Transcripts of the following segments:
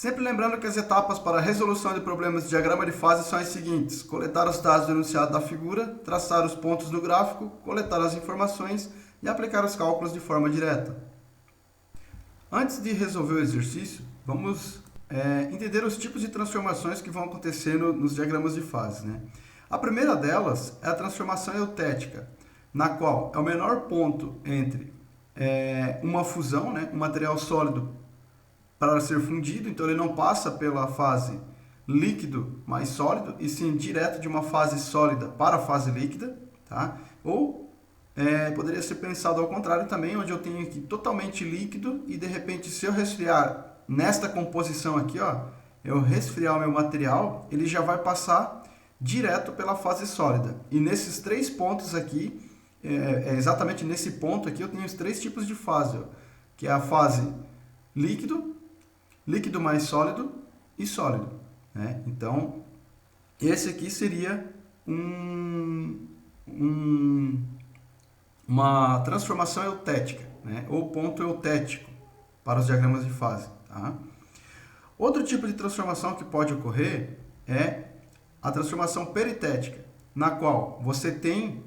Sempre lembrando que as etapas para a resolução de problemas de diagrama de fase são as seguintes: coletar os dados do enunciado da figura, traçar os pontos no gráfico, coletar as informações e aplicar os cálculos de forma direta. Antes de resolver o exercício, vamos entender os tipos de transformações que vão acontecer nos diagramas de fase, né? A primeira delas é a transformação eutética, na qual é o menor ponto entre uma fusão, né, um material sólido para ser fundido, então ele não passa pela fase líquido mais sólido, e sim direto de uma fase sólida para a fase líquida, tá? Ou poderia ser pensado ao contrário também, onde eu tenho aqui totalmente líquido e de repente, se eu resfriar nesta composição aqui, ó, eu resfriar o meu material, ele já vai passar direto pela fase sólida. E nesses três pontos aqui, exatamente nesse ponto aqui, eu tenho os três tipos de fase, ó, que é a fase líquido, líquido mais sólido e sólido, né? Então, esse aqui seria uma transformação eutética, né? Ou ponto eutético para os diagramas de fase. Tá? Outro tipo de transformação que pode ocorrer é a transformação peritética, na qual você tem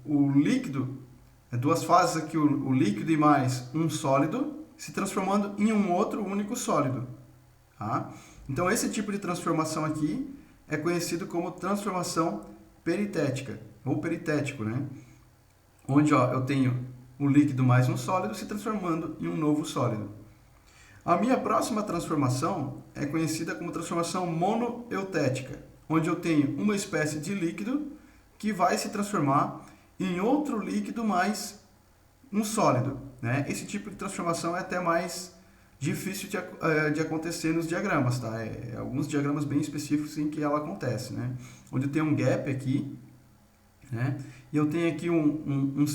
o líquido, duas fases aqui, o líquido e mais um sólido, se transformando em um outro único sólido. Tá? Então, esse tipo de transformação aqui é conhecido como transformação peritética, ou peritético, né? Onde eu tenho o líquido mais um sólido se transformando em um novo sólido. A minha próxima transformação é conhecida como transformação monoeutética, onde eu tenho uma espécie de líquido que vai se transformar em outro líquido mais um sólido, né? Esse tipo de transformação é até mais difícil de acontecer nos diagramas, tá? Alguns diagramas bem específicos em que ela acontece, né? Onde eu tenho um gap aqui, né? E eu tenho aqui uma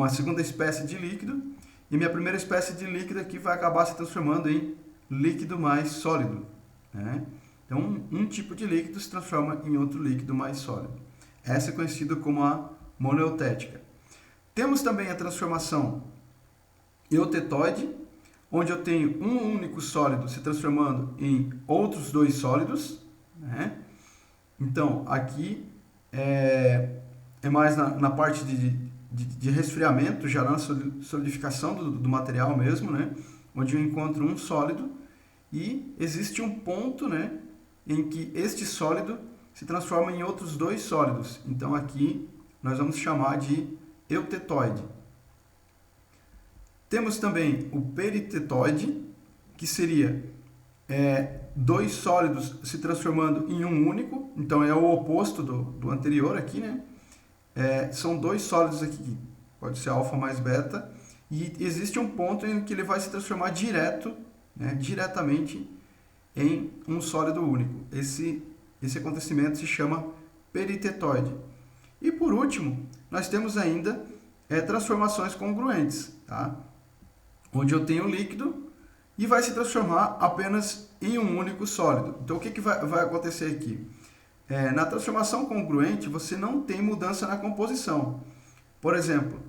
segunda espécie de líquido, e minha primeira espécie de líquido aqui vai acabar se transformando em líquido mais sólido, né? Então, um tipo de líquido se transforma em outro líquido mais sólido. Essa é conhecida como a monoeutética. Temos também a transformação eutetoide, onde eu tenho um único sólido se transformando em outros dois sólidos, né? Então, aqui é mais na parte de resfriamento, já na solidificação do material mesmo, né? Onde eu encontro um sólido e existe um ponto, né, em que este sólido se transforma em outros dois sólidos. Então, aqui nós vamos chamar de eutetoide. Temos também o peritetoide, que seria dois sólidos se transformando em um único. Então, é o oposto do anterior aqui, né? São dois sólidos aqui, pode ser alfa mais beta, e existe um ponto em que ele vai se transformar diretamente em um sólido único. Esse acontecimento se chama peritetoide. E por último, nós temos ainda transformações congruentes, tá? Onde eu tenho líquido e vai se transformar apenas em um único sólido. Então, o que vai acontecer aqui? Na transformação congruente, você não tem mudança na composição. Por exemplo,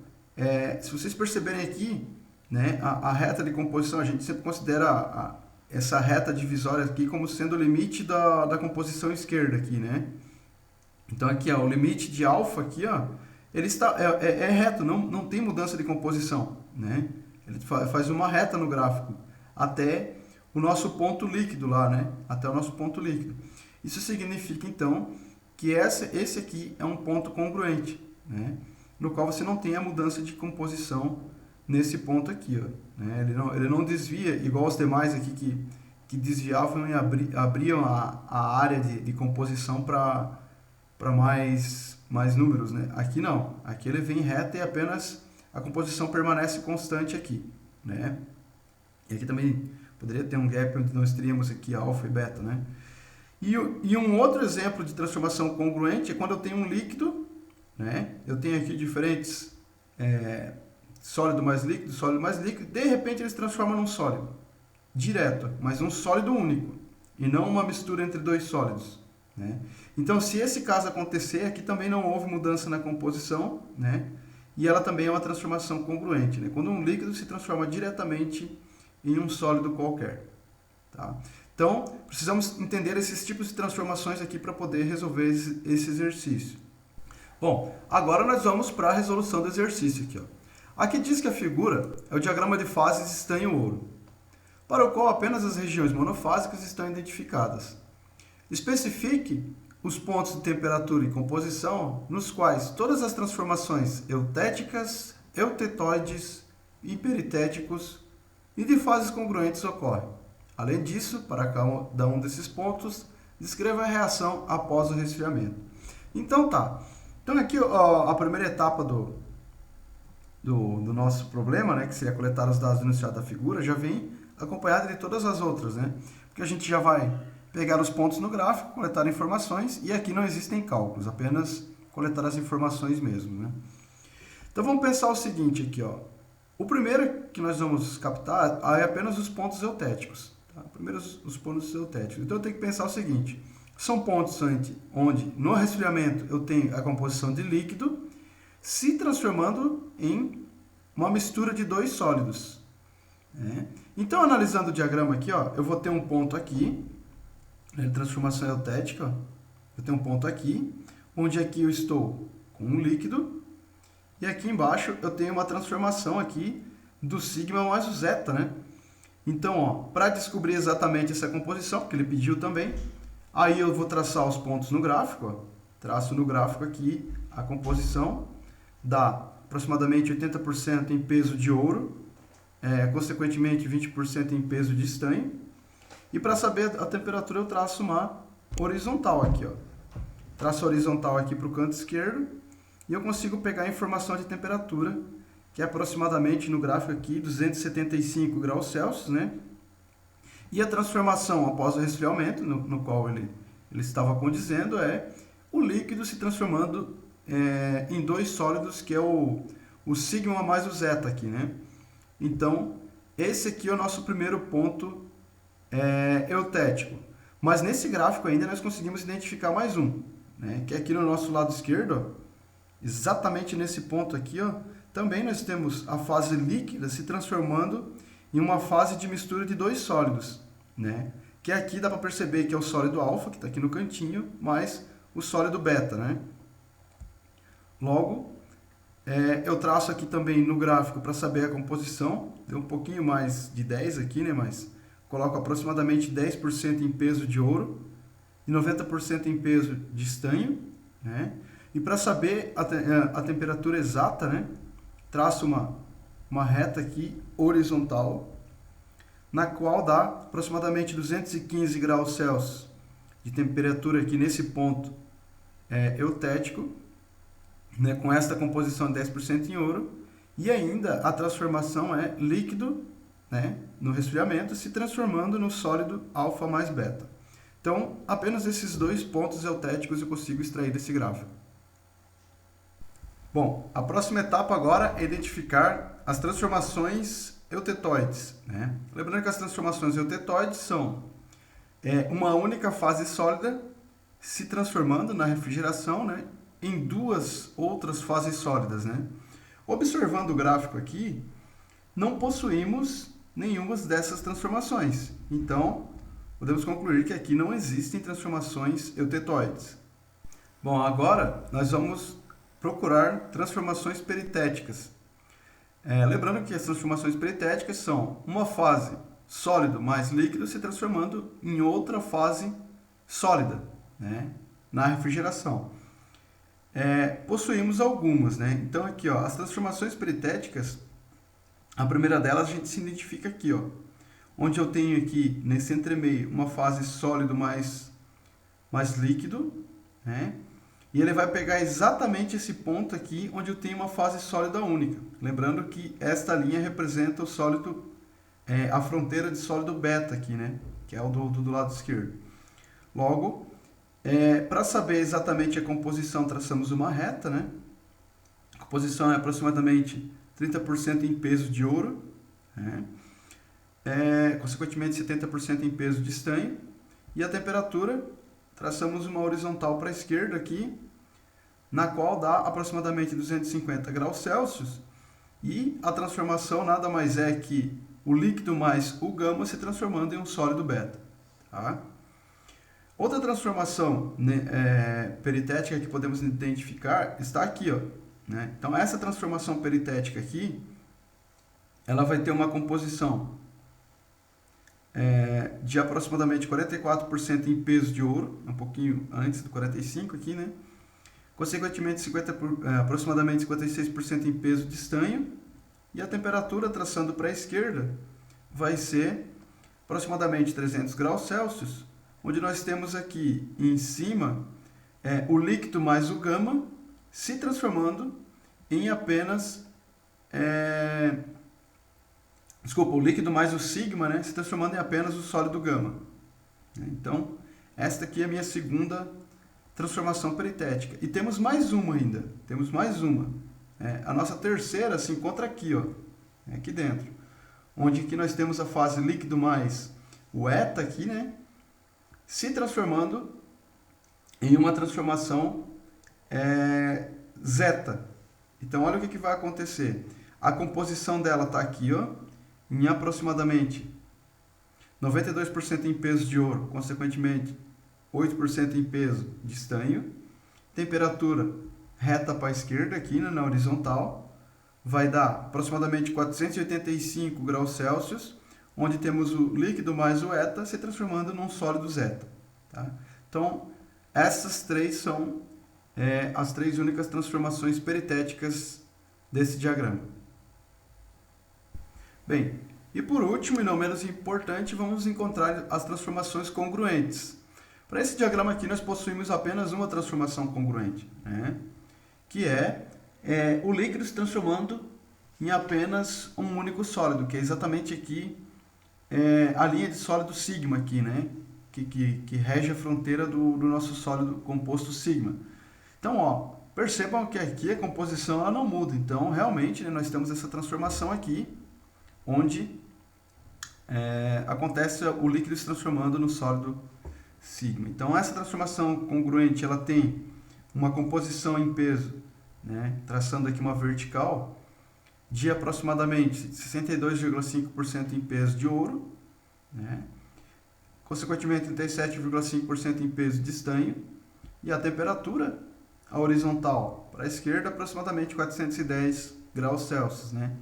se vocês perceberem aqui, né, a reta de composição, a gente sempre considera essa reta divisória aqui como sendo o limite da composição esquerda aqui, né? Então, aqui, o limite de alfa aqui, ele está, reto, não tem mudança de composição, né? Ele faz uma reta no gráfico até o nosso ponto líquido lá, né? Até o nosso ponto líquido. Isso significa, então, que esse aqui é um ponto congruente, né? No qual você não tem a mudança de composição nesse ponto aqui, né? Ele não desvia, igual os demais aqui que desviavam e abriam a área de composição para mais números, né? Aqui não, aqui ele vem reto e apenas a composição permanece constante aqui, né? E aqui também poderia ter um gap onde nós teríamos aqui alfa e beta, né? E um outro exemplo de transformação congruente é quando eu tenho um líquido, né? Eu tenho aqui diferentes sólido mais líquido, de repente eles transformam num sólido, direto, mas um sólido único, e não uma mistura entre dois sólidos, né? Então, se esse caso acontecer, aqui também não houve mudança na composição, né? e ela também é uma transformação congruente, né? Quando um líquido se transforma diretamente em um sólido qualquer. Tá? Então, precisamos entender esses tipos de transformações aqui para poder resolver esse exercício. Bom, agora nós vamos para a resolução do exercício aqui. Ó. Aqui diz que a figura é o diagrama de fases estanho-ouro, para o qual apenas as regiões monofásicas estão identificadas. Especifique os pontos de temperatura e composição nos quais todas as transformações eutéticas, eutetoides e peritéticos e de fases congruentes ocorrem. Além disso, para cada um desses pontos, descreva a reação após o resfriamento. Então tá. Então aqui ó, a primeira etapa do nosso problema, né, que seria coletar os dados do enunciado da figura, já vem acompanhada de todas as outras, né? Porque a gente já vai pegar os pontos no gráfico, coletar informações, e aqui não existem cálculos, apenas coletar as informações mesmo, né? Então vamos pensar o seguinte aqui, ó. O primeiro que nós vamos captar é apenas os pontos eutéticos. Tá? Primeiro os pontos eutéticos. Então eu tenho que pensar o seguinte, são pontos onde no resfriamento eu tenho a composição de líquido se transformando em uma mistura de dois sólidos. Né? Então, analisando o diagrama aqui, ó, eu vou ter um ponto aqui, né, transformação eutética, ó, eu tenho um ponto aqui, onde aqui eu estou com um líquido, e aqui embaixo eu tenho uma transformação aqui do sigma mais o zeta, né? Então, para descobrir exatamente essa composição, porque ele pediu também, aí eu vou traçar os pontos no gráfico, ó, traço no gráfico aqui a composição, dá aproximadamente 80% em peso de ouro, consequentemente 20% em peso de estanho. E para saber a temperatura eu traço uma horizontal aqui. Ó. Traço horizontal aqui para o canto esquerdo e eu consigo pegar a informação de temperatura, que é aproximadamente no gráfico aqui 275 graus Celsius, né? E a transformação após o resfriamento, no qual ele estava condizendo, é o líquido se transformando em dois sólidos, que é o sigma mais o zeta aqui, né? Então, esse aqui é o nosso primeiro ponto eutético. Mas nesse gráfico ainda nós conseguimos identificar mais um, né? Que é aqui no nosso lado esquerdo, ó, exatamente nesse ponto aqui, ó, também nós temos a fase líquida se transformando em uma fase de mistura de dois sólidos, né? Que aqui dá para perceber que é o sólido alfa, que está aqui no cantinho, mais o sólido beta, né? Logo, eu traço aqui também no gráfico para saber a composição, deu um pouquinho mais de 10 aqui, né? Mas coloco aproximadamente 10% em peso de ouro e 90% em peso de estanho, né? E para saber a temperatura exata, né? Traço uma reta aqui horizontal, na qual dá aproximadamente 215 graus Celsius de temperatura aqui nesse ponto eutético, né, com esta composição de 10% em ouro, e ainda a transformação é líquido, né, no resfriamento, se transformando no sólido alfa mais beta. Então, apenas esses dois pontos eutéticos eu consigo extrair desse gráfico. Bom, a próxima etapa agora é identificar as transformações eutetoides. Né? Lembrando que as transformações eutetoides são uma única fase sólida se transformando na refrigeração, né, em duas outras fases sólidas, né? Observando o gráfico aqui, não possuímos nenhuma dessas transformações. Então, podemos concluir que aqui não existem transformações eutetoides. Bom, agora nós vamos procurar transformações peritéticas. Lembrando que as transformações peritéticas são uma fase sólido mais líquido se transformando em outra fase sólida, né, na refrigeração. Possuímos algumas, né? Então aqui, ó, as transformações peritéticas, a primeira delas a gente se identifica aqui, ó, onde eu tenho aqui nesse entremeio uma fase sólido mais líquido, né? E ele vai pegar exatamente esse ponto aqui onde eu tenho uma fase sólida única. Lembrando que esta linha representa o sólido, a fronteira de sólido beta aqui, né? Que é o do lado esquerdo. Logo, para saber exatamente a composição, traçamos uma reta, né? A composição é aproximadamente 30% em peso de ouro, né? Consequentemente 70% em peso de estanho. E a temperatura, traçamos uma horizontal para a esquerda aqui, na qual dá aproximadamente 250 graus Celsius, e a transformação nada mais é que o líquido mais o gama se transformando em um sólido beta. Tá? Outra transformação, né, peritética que podemos identificar está aqui, ó, né? Então essa transformação peritética aqui, ela vai ter uma composição de aproximadamente 44% em peso de ouro, um pouquinho antes do 45% aqui, né? Consequentemente, aproximadamente 56% em peso de estanho, e a temperatura, traçando para a esquerda, vai ser aproximadamente 300 graus Celsius, onde nós temos aqui em cima o líquido mais o gama se transformando em apenas... o líquido mais o sigma, né, se transformando em apenas o sólido gama. Então, esta aqui é a minha segunda transformação peritética. E temos mais uma ainda. Temos mais uma. A nossa terceira se encontra aqui, ó, aqui dentro. Onde aqui nós temos a fase líquido mais o eta aqui, né, se transformando em uma transformação zeta. Então, olha o que vai acontecer. A composição dela está aqui, ó, em aproximadamente 92% em peso de ouro, consequentemente 8% em peso de estanho. Temperatura reta para a esquerda aqui, né, na horizontal, vai dar aproximadamente 485 graus Celsius, onde temos o líquido mais o eta se transformando num sólido zeta. Tá? Então, essas três são as três únicas transformações peritéticas desse diagrama. Bem, e por último, e não menos importante, vamos encontrar as transformações congruentes. Para esse diagrama aqui, nós possuímos apenas uma transformação congruente, né? Que é o líquido se transformando em apenas um único sólido, que é exatamente aqui a linha de sólido sigma aqui, né? Que rege a fronteira do nosso sólido composto sigma. Então, ó, percebam que aqui a composição ela não muda. Então, realmente, né, nós temos essa transformação aqui, onde acontece o líquido se transformando no sólido sigma. Então, essa transformação congruente ela tem uma composição em peso, né, traçando aqui uma vertical, de aproximadamente 62,5% em peso de ouro, né, consequentemente 37,5% em peso de estanho, e a temperatura, a horizontal para a esquerda, aproximadamente 410 graus Celsius, né?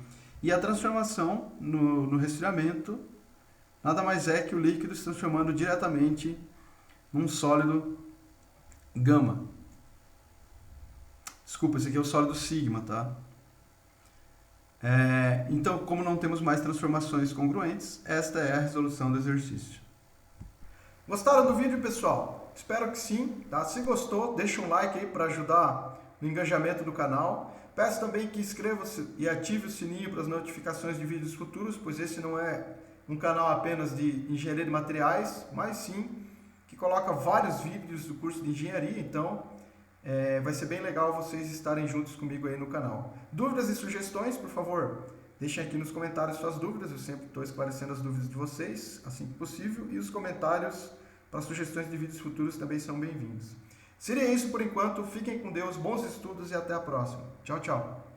E a transformação no resfriamento nada mais é que o líquido se transformando diretamente num sólido gama. Desculpa, esse aqui é o sólido sigma, tá? Então, como não temos mais transformações congruentes, esta é a resolução do exercício. Gostaram do vídeo, pessoal? Espero que sim, tá? Se gostou, deixa um like aí para ajudar no engajamento do canal. Peço também que inscreva-se e ative o sininho para as notificações de vídeos futuros, pois esse não é um canal apenas de engenharia de materiais, mas sim que coloca vários vídeos do curso de engenharia, então vai ser bem legal vocês estarem juntos comigo aí no canal. Dúvidas e sugestões, por favor, deixem aqui nos comentários suas dúvidas, eu sempre estou esclarecendo as dúvidas de vocês, assim que possível, e os comentários para sugestões de vídeos futuros também são bem-vindos. Seria isso por enquanto, fiquem com Deus, bons estudos e até a próxima. Tchau, tchau.